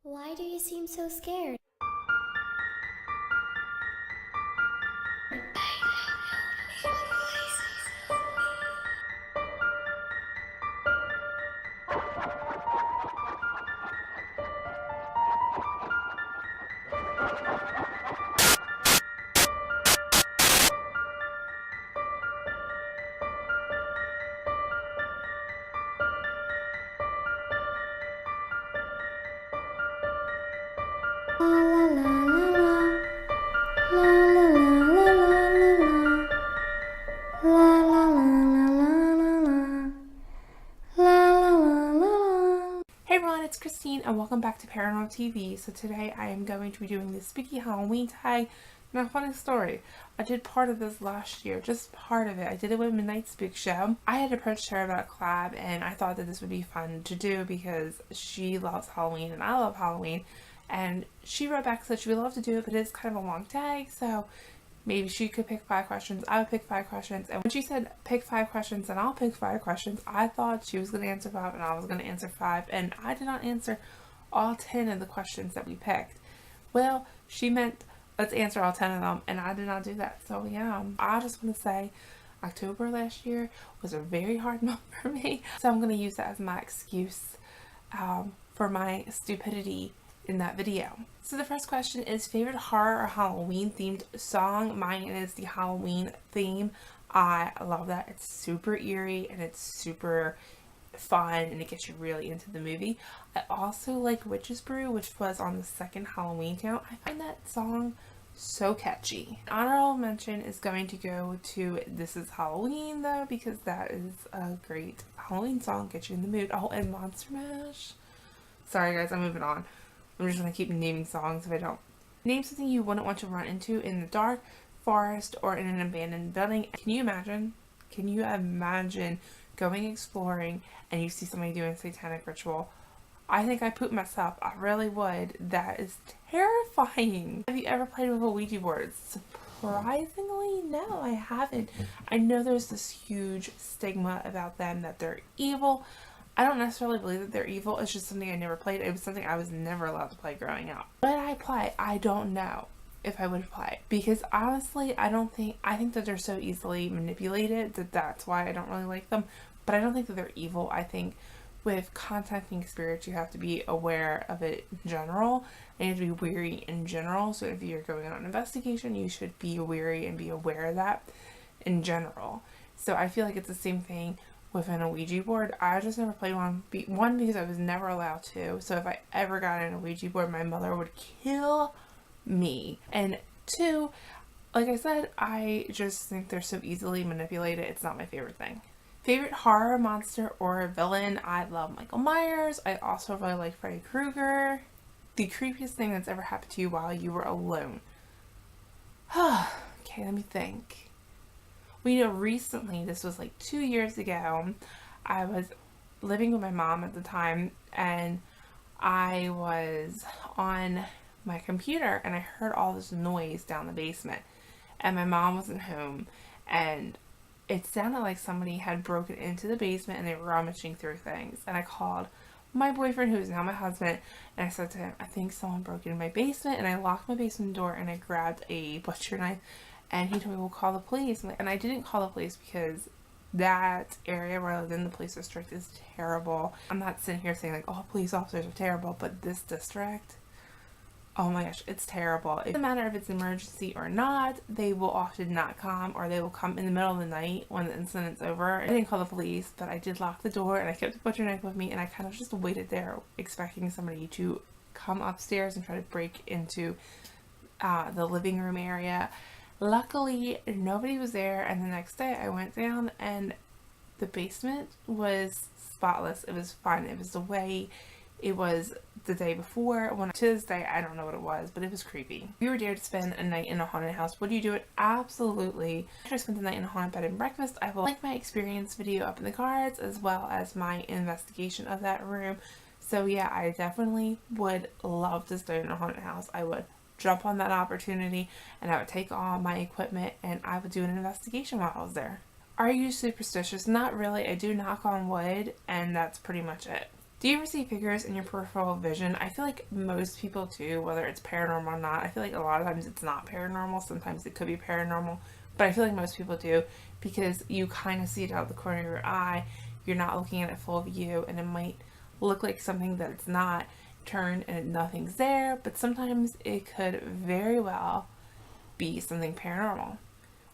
Why do you seem so scared? La la la la la la la la la la la la. Hey everyone, it's Christine and welcome back to Paranormal TV. So today I am going to be doing this spooky Halloween tag. Now, funny story, I did part of this last year, just part of it. I did it with Midnight Spook Show. I had approached her about a collab and I thought that this would be fun to do because she loves Halloween and I love Halloween. And she wrote back and said she would love to do it, but it's kind of a long tag, so maybe she could pick 5 questions, I would pick 5 questions. And when she said pick 5 questions and I'll pick 5 questions, I thought she was going to answer 5 and I was going to answer 5. And I did not answer all 10 of the questions that we picked. Well, she meant let's answer all 10 of them, and I did not do that. So yeah, I just want to say October last year was a very hard month for me. So I'm going to use that as my excuse for my stupidity in that video. So the first question is favorite horror or Halloween themed song. Mine is the Halloween theme. I love that. It's super eerie and it's super fun and it gets you really into the movie. I also like Witch's Brew, which was on the second Halloween count. I find that song so catchy. Honorable mention is going to go to This Is Halloween though, because that is a great Halloween song, gets you in the mood. Oh, and Monster Mash. Sorry guys, I'm moving on. I'm just going to keep naming songs if I don't. Name something you wouldn't want to run into in the dark, forest, or in an abandoned building. Can you imagine? Can you imagine going exploring and you see somebody doing a satanic ritual? I think I'd poop myself. I really would. That is terrifying. Have you ever played with a Ouija board? Surprisingly, no, I haven't. I know there's this huge stigma about them that they're evil. I don't necessarily believe that they're evil. It's just something I never played. It was something I was never allowed to play growing up. Would I play? I don't know if I would play. Because honestly, I think that they're so easily manipulated that that's why I don't really like them. But I don't think that they're evil. I think with contacting spirits, you have to be aware of it in general. And you have to be wary in general. So if you're going on an investigation, you should be wary and be aware of that in general. So I feel like it's the same thing within a Ouija board. I just never played one because I was never allowed to. So if I ever got in a Ouija board, my mother would kill me. And 2, like I said, I just think they're so easily manipulated. It's not my favorite thing. Favorite horror monster or villain? I love Michael Myers. I also really like Freddy Krueger. The creepiest thing that's ever happened to you while you were alone. Okay, let me think. Well, recently, this was like 2 years ago, I was living with my mom at the time, and I was on my computer, and I heard all this noise down the basement, and my mom wasn't home, and it sounded like somebody had broken into the basement, and they were rummaging through things, and I called my boyfriend, who is now my husband, and I said to him, I think someone broke into my basement, and I locked my basement door, and I grabbed a butcher knife. And he told me, we'll call the police. And I didn't call the police because that area where I lived in, the police district, is terrible. I'm not sitting here saying like, oh, police officers are terrible, but this district, oh my gosh, it's terrible. It doesn't matter if it's an emergency or not, they will often not come, or they will come in the middle of the night when the incident's over. I didn't call the police, but I did lock the door, and I kept the butcher knife with me, and I kind of just waited there expecting somebody to come upstairs and try to break into the living room area. Luckily, nobody was there, and the next day I went down and the basement was spotless. It was fine. It was the way it was the day before. To this day, I don't know what it was, but it was creepy. If you were dared to spend a night in a haunted house, would you do it? Absolutely. After I spent the night in a haunted bed and breakfast, I will link my experience video up in the cards, as well as my investigation of that room. So yeah, I definitely would love to stay in a haunted house. I would jump on that opportunity, and I would take all my equipment and I would do an investigation while I was there. Are you superstitious? Not really. I do knock on wood, and that's pretty much it. Do you ever see figures in your peripheral vision? I feel like most people do, whether it's paranormal or not. I feel like a lot of times it's not paranormal. Sometimes it could be paranormal. But I feel like most people do because you kind of see it out of the corner of your eye. You're not looking at it full view, and it might look like something that it's not. Turn and nothing's there. But sometimes it could very well be something paranormal.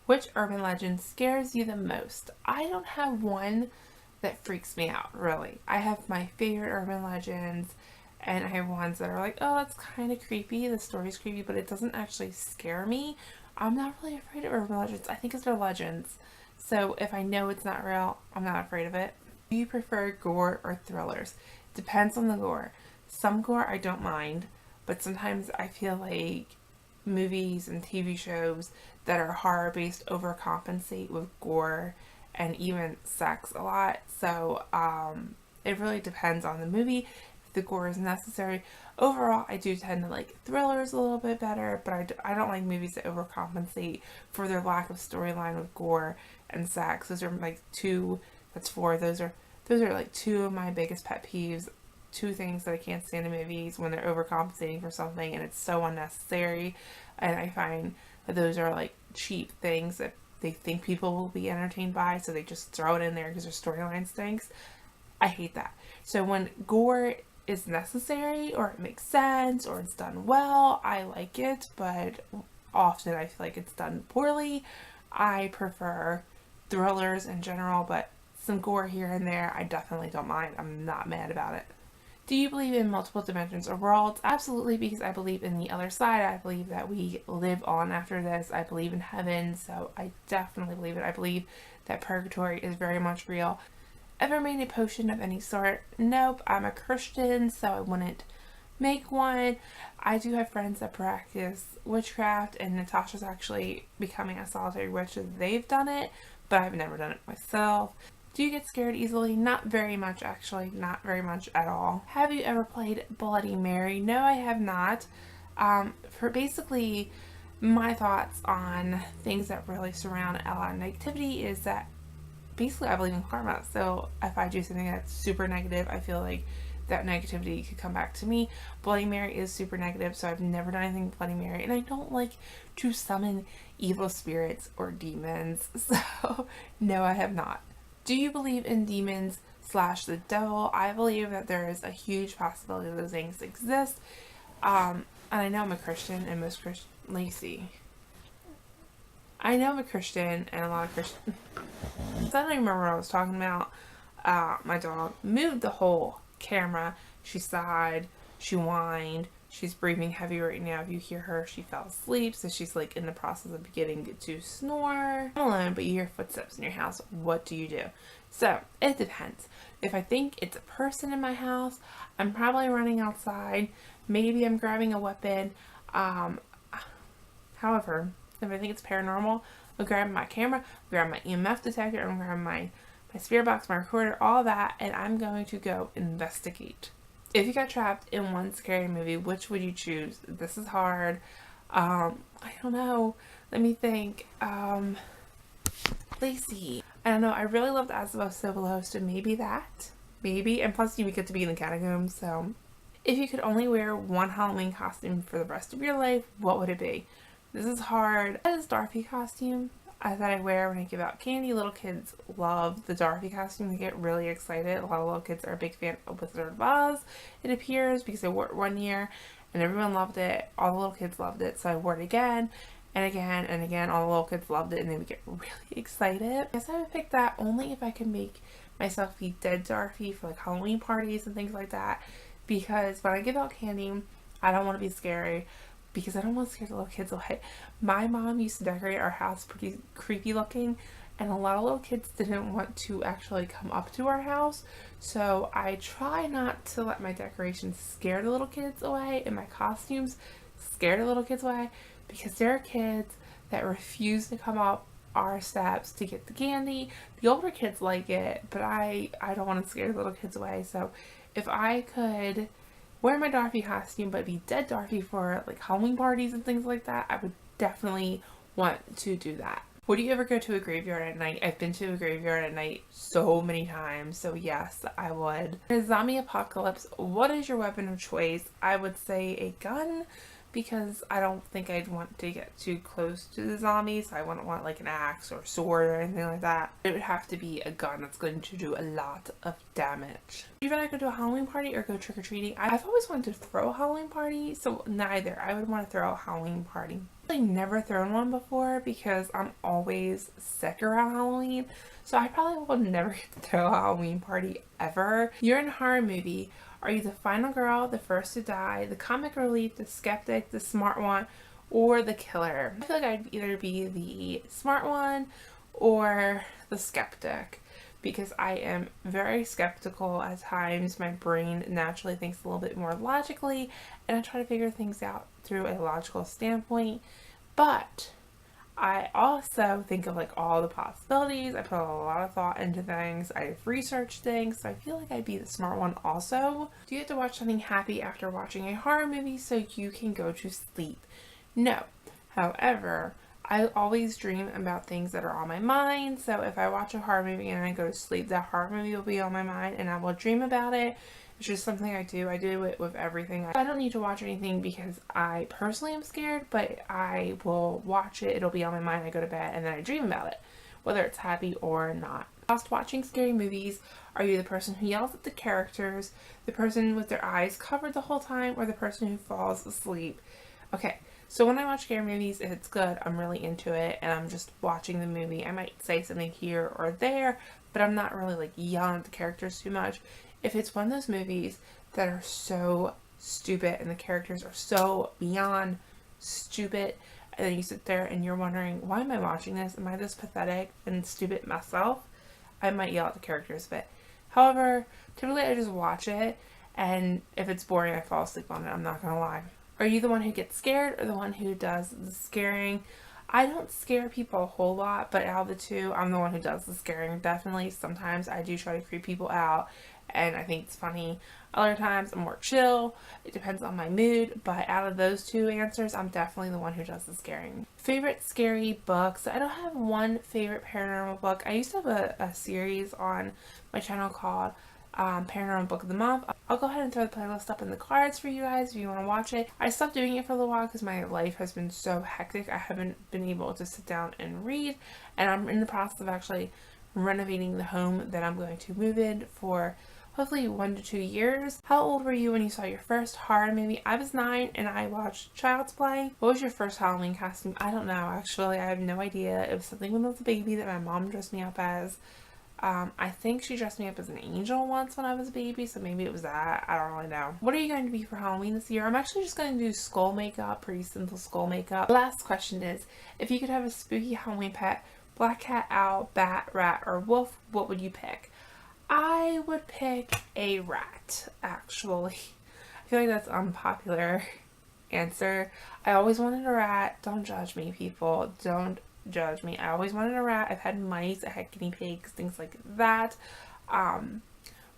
Which urban legend scares you the most? I don't have one that freaks me out, really. I have my favorite urban legends, and I have ones that are like, oh, that's kind of creepy, the story's creepy, but it doesn't actually scare me. I'm not really afraid of urban legends. I think it's their legends. So if I know it's not real, I'm not afraid of it. Do you prefer gore or thrillers? Depends on the gore. Some gore I don't mind, but sometimes I feel like movies and TV shows that are horror based overcompensate with gore and even sex a lot. So it really depends on the movie if the gore is necessary. Overall, I do tend to like thrillers a little bit better, but I don't like movies that overcompensate for their lack of storyline with gore and sex. Those are like those are like two of my biggest pet peeves. Two things that I can't stand in movies: when they're overcompensating for something and it's so unnecessary, and I find that those are like cheap things that they think people will be entertained by, so they just throw it in there because their storyline stinks. I hate that. So when gore is necessary, or it makes sense, or it's done well, I like it, but often I feel like it's done poorly. I prefer thrillers in general, but some gore here and there I definitely don't mind. I'm not mad about it. Do you believe in multiple dimensions or worlds? Absolutely, because I believe in the other side. I believe that we live on after this. I believe in heaven, so I definitely believe it. I believe that purgatory is very much real. Ever made a potion of any sort? Nope, I'm a Christian, so I wouldn't make one. I do have friends that practice witchcraft, and Natasha's actually becoming a solitary witch, so they've done it, but I've never done it myself. Do you get scared easily? Not very much, actually. Not very much at all. Have you ever played Bloody Mary? No, I have not. For basically, my thoughts on things that really surround a lot of negativity is that basically I believe in karma. So if I do something that's super negative, I feel like that negativity could come back to me. Bloody Mary is super negative, so I've never done anything Bloody Mary, and I don't like to summon evil spirits or demons. So no, I have not. Do you believe in demons / the devil? I believe that there is a huge possibility those things exist. And I know I'm a Christian, and most Christian, Lacey. I know I'm a Christian, and a lot of Christians. I don't even remember what I was talking about. My dog moved the whole camera. She sighed, she whined. She's breathing heavy right now. If you hear her, she fell asleep, so she's like in the process of beginning to snore. I'm alone, but you hear footsteps in your house. What do you do? So it depends. If I think it's a person in my house, I'm probably running outside. Maybe I'm grabbing a weapon. However, if I think it's paranormal, I'll grab my camera, grab my EMF detector, I'm grab my spirit box, my recorder, all that, and I'm going to go investigate. If you got trapped in one scary movie, which would you choose? This is hard. I don't know. Let me think. Lacey. I don't know. I really loved As Above, So Below, so maybe that. Maybe. And plus, you would get to be in the catacombs, so. If you could only wear one Halloween costume for the rest of your life, what would it be? This is hard. This Dorothy costume that I wear when I give out candy. Little kids love the Dorothy costume. They get really excited. A lot of little kids are a big fan of Wizard of Oz, it appears, because I wore it one year and everyone loved it. All the little kids loved it, so I wore it again and again and again. All the little kids loved it and they would get really excited. I guess I would pick that only if I could make myself be dead Dorothy for like Halloween parties and things like that, because when I give out candy, I don't want to be scary, because I don't want to scare the little kids away. My mom used to decorate our house pretty creepy looking, and a lot of little kids didn't want to actually come up to our house, so I try not to let my decorations scare the little kids away and my costumes scare the little kids away, because there are kids that refuse to come up our steps to get the candy. The older kids like it, but I don't want to scare the little kids away. So if I could wear my Dorothy costume but be dead Dorothy for like Halloween parties and things like that, I would definitely want to do that. Would you ever go to a graveyard at night? I've been to a graveyard at night so many times, so yes, I would. In a zombie apocalypse, what is your weapon of choice? I would say a gun, because I don't think I'd want to get too close to the zombies. I wouldn't want like an axe or sword or anything like that. It would have to be a gun that's going to do a lot of damage. Would you rather go to a Halloween party or go trick-or-treating? I've always wanted to throw a Halloween party, so neither. I would want to throw a Halloween party. I've never thrown one before because I'm always sick around Halloween, so I probably will never throw a Halloween party ever. You're in a horror movie. Are you the final girl, the first to die, the comic relief, the skeptic, the smart one, or the killer? I feel like I'd either be the smart one or the skeptic, because I am very skeptical at times. My brain naturally thinks a little bit more logically, and I try to figure things out through a logical standpoint, but I also think of like all the possibilities. I put a lot of thought into things. I've researched things, so I feel like I'd be the smart one also. Do you have to watch something happy after watching a horror movie so you can go to sleep? No. However, I always dream about things that are on my mind, so if I watch a horror movie and I go to sleep, that horror movie will be on my mind and I will dream about it. It's just something I do. I do it with everything. I don't need to watch anything because I personally am scared, but I will watch it. It'll be on my mind. I go to bed and then I dream about it, whether it's happy or not. Whilst watching scary movies, are you the person who yells at the characters, the person with their eyes covered the whole time, or the person who falls asleep? Okay, so when I watch scary movies, if it's good, I'm really into it and I'm just watching the movie. I might say something here or there, but I'm not really like yelling at the characters too much. If it's one of those movies that are so stupid and the characters are so beyond stupid, and then you sit there and you're wondering, why am I watching this? Am I this pathetic and stupid myself? I might yell at the characters a bit. However, typically I just watch it, and if it's boring, I fall asleep on it. I'm not gonna lie. Are you the one who gets scared or the one who does the scaring? I don't scare people a whole lot, but out of the two, I'm the one who does the scaring. Definitely, sometimes I do try to creep people out, and I think it's funny. Other times I'm more chill. It depends on my mood, but out of those two answers, I'm definitely the one who does the scaring. Favorite scary books? I don't have one favorite paranormal book. I used to have a series on my channel called Paranormal Book of the Month. I'll go ahead and throw the playlist up in the cards for you guys if you want to watch it. I stopped doing it for a little while because my life has been so hectic. I haven't been able to sit down and read, and I'm in the process of actually renovating the home that I'm going to move in for hopefully 1 to 2 years. How old were you when you saw your first horror movie? I was 9 and I watched Child's Play. What was your first Halloween costume? I don't know, actually. I have no idea. It was something when I was a baby that my mom dressed me up as. I think she dressed me up as an angel once when I was a baby, so maybe it was that. I don't really know. What are you going to be for Halloween this year? I'm actually just going to do skull makeup, pretty simple skull makeup. The last question is, if you could have a spooky Halloween pet, black cat, owl, bat, rat, or wolf, what would you pick? I would pick a rat, actually. I feel like that's an unpopular answer. I always wanted a rat. Don't judge me, people. Don't judge me. I always wanted a rat. I've had mice, I had guinea pigs, things like that.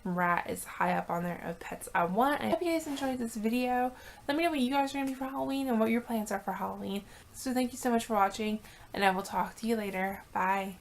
Rat is high up on there of pets I want. I hope you guys enjoyed this video. Let me know what you guys are going to be for Halloween and what your plans are for Halloween. So thank you so much for watching, and I will talk to you later. Bye.